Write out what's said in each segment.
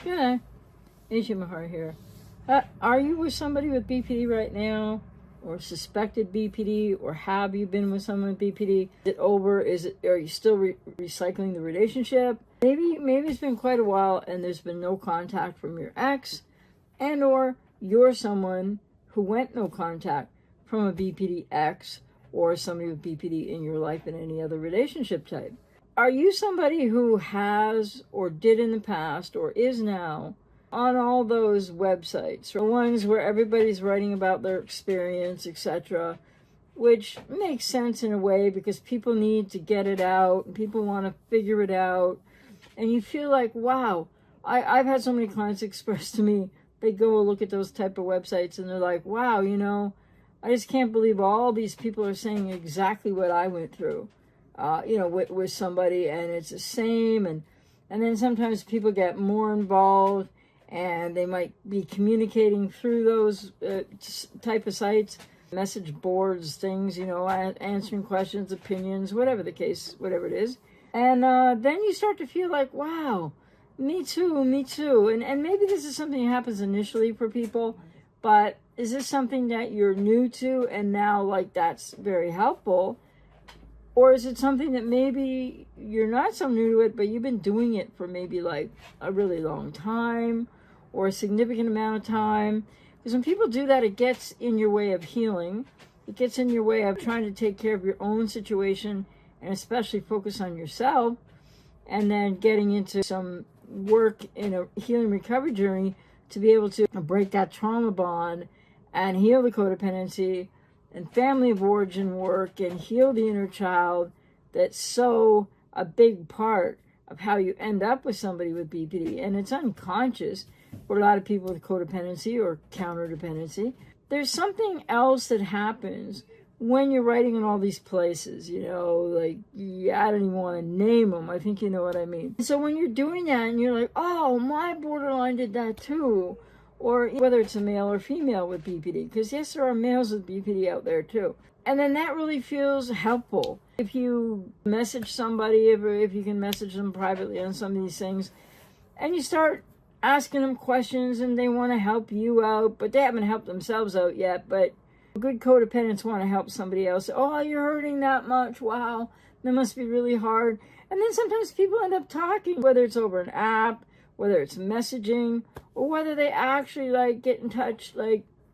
Good night. Asia Mahar here. Are you with somebody with BPD right now, or suspected BPD, or have you been with someone with BPD? Is it over? Are you still recycling the relationship? Maybe it's been quite a while and there's been no contact from your ex, and or you're someone who went no contact from a BPD ex or somebody with BPD in your life in any other relationship type. Are you somebody who has or did in the past or is now on all those websites, the ones where everybody's writing about their experience, etc., which makes sense in a way because people need to get it out and people want to figure it out, and you feel like, wow, I've had so many clients express to me, they go look at those type of websites and they're like, wow, I just can't believe all these people are saying exactly what I went through, with somebody, and it's the same, and then sometimes people get more involved, and they might be communicating through those type of sites, message boards, things, answering questions, opinions, whatever the case, whatever it is. And then you start to feel like, wow, me too. And maybe this is something that happens initially for people, but is this something that you're new to and now like that's very helpful? Or is it something that maybe you're not so new to it, but you've been doing it for maybe like a really long time or a significant amount of time? Because when people do that, it gets in your way of healing. It gets in your way of trying to take care of your own situation and especially focus on yourself, and then getting into some work in a healing recovery journey to be able to break that trauma bond and heal the codependency and family of origin work and heal the inner child that's so a big part of how you end up with somebody with BPD. And it's unconscious for a lot of people with codependency or counterdependency. There's something else that happens when you're writing in all these places, I don't even want to name them. I think you know what I mean. So when you're doing that and you're like, oh, my borderline did that too, or whether it's a male or female with BPD, because yes, there are males with BPD out there too. And then that really feels helpful. If you message somebody, if you can message them privately on some of these things, and you start asking them questions and they want to help you out, but they haven't helped themselves out yet, but good codependents want to help somebody else. Oh, you're hurting that much. Wow, that must be really hard. And then sometimes people end up talking, whether it's over an app, whether it's messaging, or whether they actually get in touch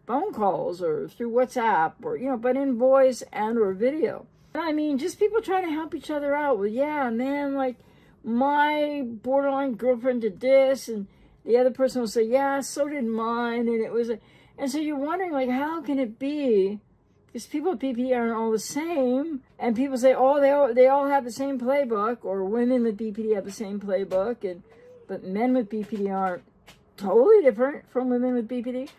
phone calls or through WhatsApp or, but in voice and or video. And I mean, just people trying to help each other out. Well, yeah, man, my borderline girlfriend did this, and the other person will say, yeah, so did mine. And it was and so you're wondering, how can it be? Because people with BPD aren't all the same. And people say, oh, they all have the same playbook, or women with BPD have the same playbook, but men with BPD aren't totally different from women with BPD.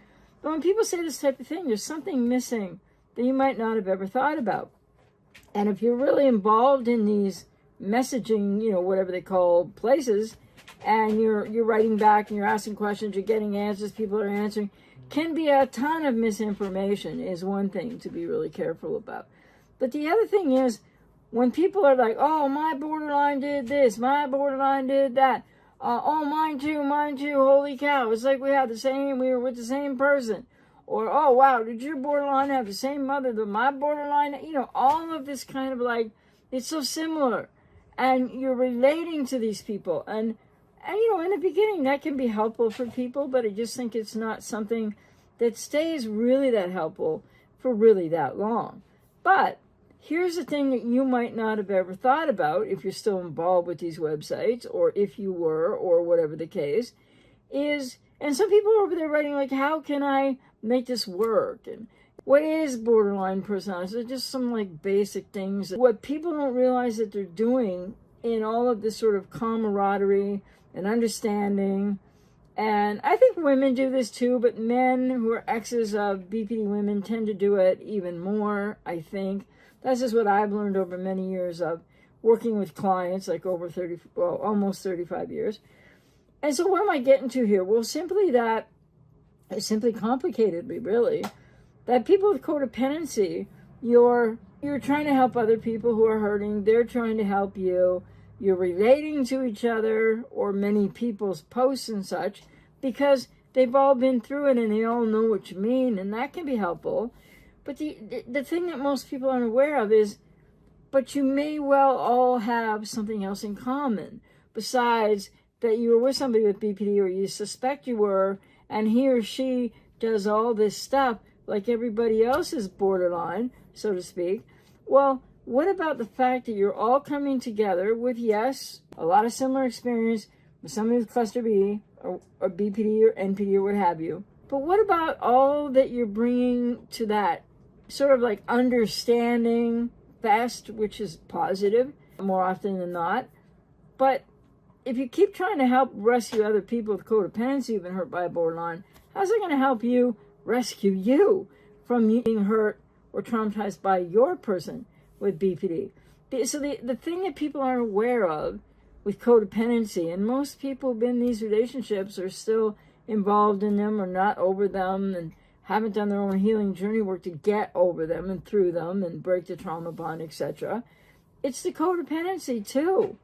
But when people say this type of thing, there's something missing that you might not have ever thought about. And if you're really involved in these messaging, whatever they call places, and you're writing back and you're asking questions, you're getting answers, people are answering, can be a ton of misinformation is one thing to be really careful about. But the other thing is, when people are like, oh, my borderline did this, my borderline did that, oh, mine too, holy cow, it's like we were with the same person. Or, oh, wow, did your borderline have the same mother that my borderline? All of this kind of it's so similar. And you're relating to these people. And in the beginning, that can be helpful for people, but I just think it's not something that stays really that helpful for really that long. But here's the thing that you might not have ever thought about if you're still involved with these websites, or if you were, or whatever the case is. And some people are over there writing, how can I make this work? And what is borderline personality? So just some basic things. What people don't realize that they're doing in all of this sort of camaraderie and understanding. And I think women do this too, but men who are exes of BPD women tend to do it even more, I think. That's just what I've learned over many years of working with clients, almost 35 years. And so what am I getting to here? Well, simply complicatedly, really, that people with codependency, you're trying to help other people who are hurting. They're trying to help you. you're relating to each other or many people's posts and such because they've all been through it and they all know what you mean, and that can be helpful. But the thing that most people aren't aware of is, but you may well all have something else in common besides that you were with somebody with BPD, or you suspect you were, and he or she does all this stuff like everybody else is borderline, so to speak. Well, what about the fact that you're all coming together with, yes, a lot of similar experience with somebody with cluster B or BPD or NPD or what have you? But what about all that you're bringing to that sort of like understanding fest, which is positive more often than not? But if you keep trying to help rescue other people with codependency who've been hurt by a borderline, how's it going to help you rescue you from being hurt or traumatized by your person with BPD? So the thing that people aren't aware of with codependency, and most people who've been in these relationships are still involved in them or not over them and haven't done their own healing journey work to get over them and through them and break the trauma bond, etc. It's the codependency too.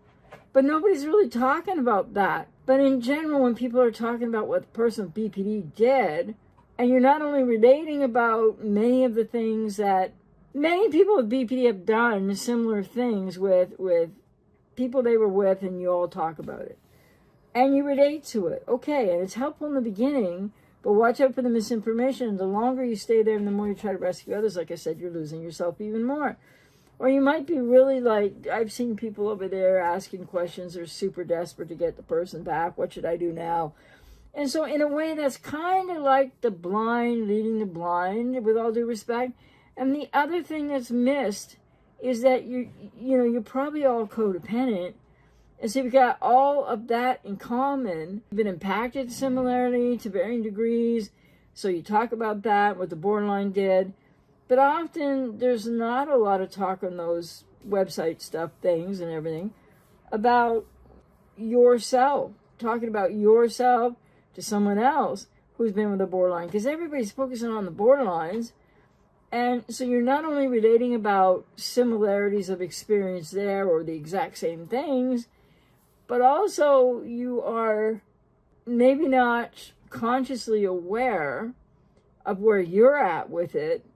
But nobody's really talking about that. But in general, when people are talking about what the person with BPD did, and you're not only relating about many of the things that many people with BPD have done, similar things with people they were with, and you all talk about it. And you relate to it. Okay, and it's helpful in the beginning, but watch out for the misinformation. The longer you stay there and the more you try to rescue others, like I said, you're losing yourself even more. Or you might be really like, I've seen people over there asking questions. They're super desperate to get the person back. What should I do now? And so in a way, that's kind of like the blind leading the blind, with all due respect. And the other thing that's missed is that you're probably all codependent. And so you've got all of that in common. You've been impacted similarly to varying degrees. So you talk about that, what the borderline did. But often there's not a lot of talk on those website stuff, things and everything, about yourself, talking about yourself to someone else who's been with a borderline, because everybody's focusing on the borderlines. And so you're not only relating about similarities of experience there or the exact same things, but also you are maybe not consciously aware of where you're at with it.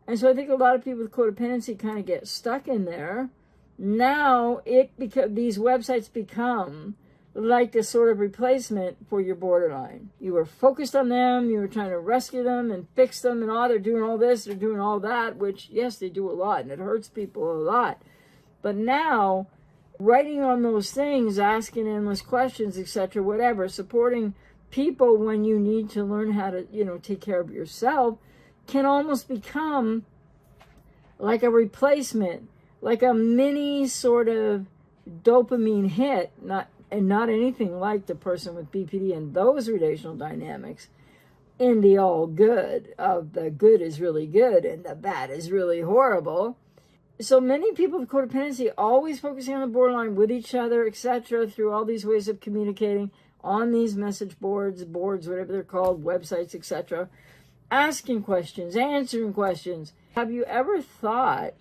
And so I think a lot of people with codependency kind of get stuck in there. Now these websites become like the sort of replacement for your borderline. You were focused on them, you were trying to rescue them and fix them, and they're doing all this, they're doing all that, which yes, they do a lot, and it hurts people a lot. But now, writing on those things, asking endless questions, etc., whatever, supporting people when you need to learn how to, take care of yourself, can almost become like a replacement, like a mini sort of dopamine hit, not anything like the person with BPD and those relational dynamics in the all good of the good is really good and the bad is really horrible. So many people with codependency always focusing on the borderline with each other, etc., through all these ways of communicating on these message boards, whatever they're called, websites, etc., asking questions, answering questions. Have you ever thought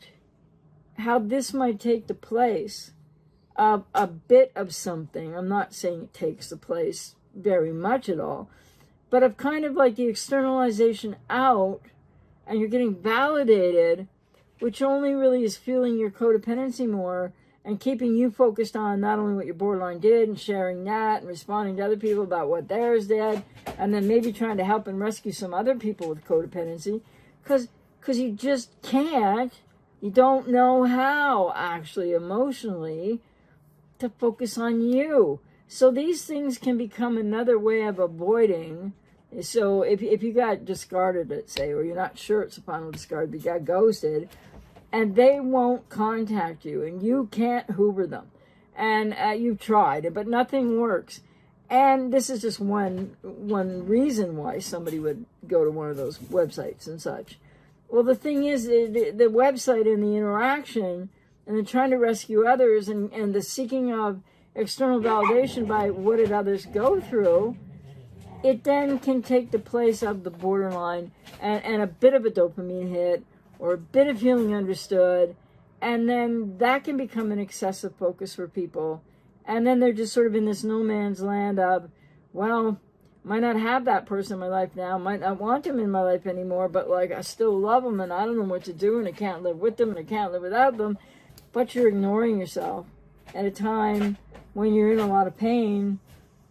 how this might take the place of a bit of something? I'm not saying it takes the place very much at all, but of kind of like the externalization out, and you're getting validated, which only really is fueling your codependency more and keeping you focused on not only what your borderline did and sharing that and responding to other people about what theirs did, and then maybe trying to help and rescue some other people with codependency, because you just can't, you don't know how actually emotionally to focus on you. So these things can become another way of avoiding. So if you got discarded, let's say, or you're not sure it's a final discard, but you got ghosted, and they won't contact you, and you can't hoover them, and you've tried, but nothing works. And this is just one reason why somebody would go to one of those websites and such. Well, the thing is, the website and the interaction and the trying to rescue others and the seeking of external validation by what did others go through, it then can take the place of the borderline and a bit of a dopamine hit or a bit of feeling understood And then that can become an excessive focus for people. And then they're just sort of in this no man's land of, well, might not have that person in my life now, might not want them in my life anymore, but like I still love them and I don't know what to do and I can't live with them and I can't live without them. But you're ignoring yourself at a time when you're in a lot of pain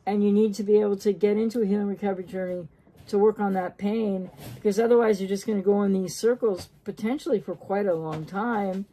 and you need to be able to get into a healing recovery journey to work on that pain, because otherwise you're just going to go in these circles potentially for quite a long time.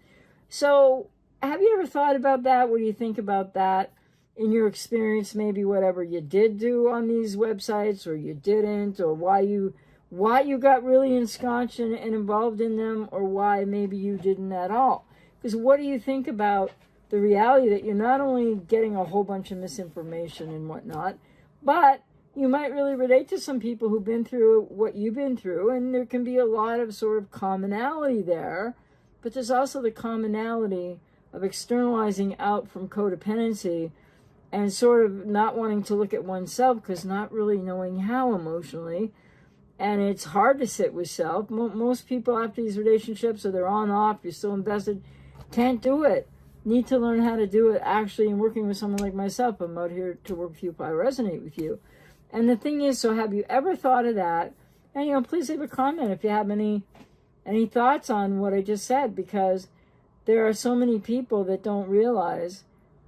So have you ever thought about that? What do you think about that? In your experience, maybe whatever you did do on these websites or you didn't, or why you got really ensconced and involved in them, or why maybe you didn't at all. Because what do you think about the reality that you're not only getting a whole bunch of misinformation and whatnot, but you might really relate to some people who've been through what you've been through, and there can be a lot of sort of commonality there, but there's also the commonality of externalizing out from codependency and sort of not wanting to look at oneself because not really knowing how emotionally. And it's hard to sit with self. Most people after these relationships, or they're on off, you're still invested, can't do it. Need to learn how to do it actually in working with someone like myself. I'm out here to work with you if I resonate with you. And the thing is, so have you ever thought of that? And, please leave a comment if you have any thoughts on what I just said, because there are so many people that don't realize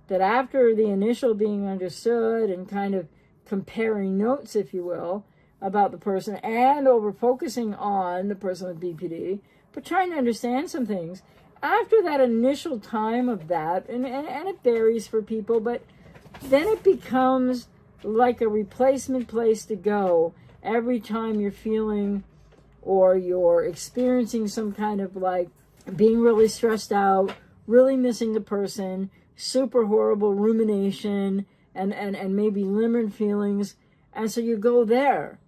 that after the initial being understood and kind of comparing notes, if you will, about the person and over focusing on the person with BPD, but trying to understand some things, after that initial time of that, and it varies for people, but then it becomes like a replacement place to go every time you're feeling or you're experiencing some kind of like being really stressed out, really missing the person, super horrible rumination, and maybe limerent feelings. And so you go there.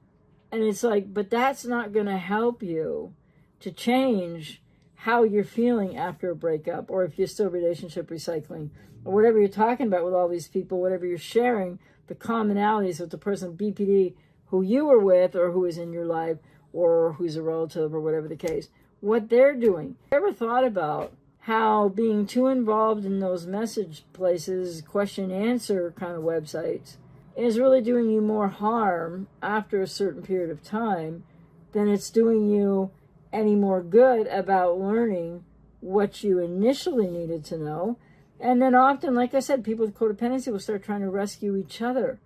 And it's like, but that's not going to help you to change how you're feeling after a breakup, or if you're still relationship recycling, or whatever you're talking about with all these people, whatever you're sharing, the commonalities with the person BPD who you were with or who is in your life or who's a relative or whatever the case, what they're doing. Ever thought about how being too involved in those message places, question answer kind of websites, is really doing you more harm after a certain period of time than it's doing you any more good about learning what you initially needed to know? And then often, like I said, people with codependency will start trying to rescue each other,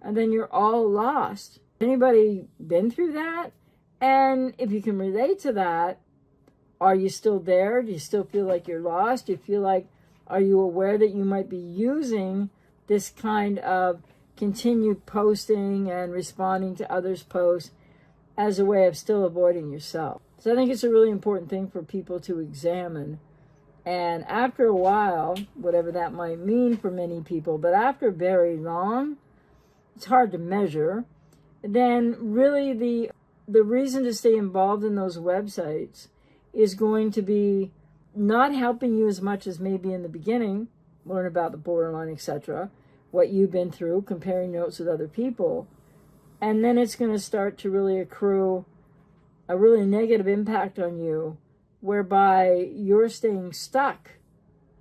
and then you're all lost. Anybody been through that? And if you can relate to that, are you still there? Do you still feel like you're lost? Do you feel like, are you aware that you might be using this kind of continued posting and responding to others' posts as a way of still avoiding yourself? So I think it's a really important thing for people to examine. And after a while, whatever that might mean for many people, but after very long, it's hard to measure, then really the reason to stay involved in those websites is going to be not helping you as much as maybe in the beginning, learn about the borderline, etc., what you've been through, comparing notes with other people. And then it's going to start to really accrue a really negative impact on you, whereby you're staying stuck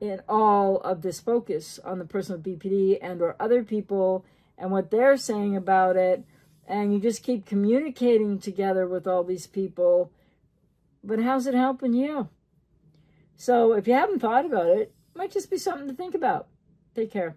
in all of this focus on the person with BPD and or other people and what they're saying about it. And you just keep communicating together with all these people. But how's it helping you? So if you haven't thought about it, it might just be something to think about. Take care.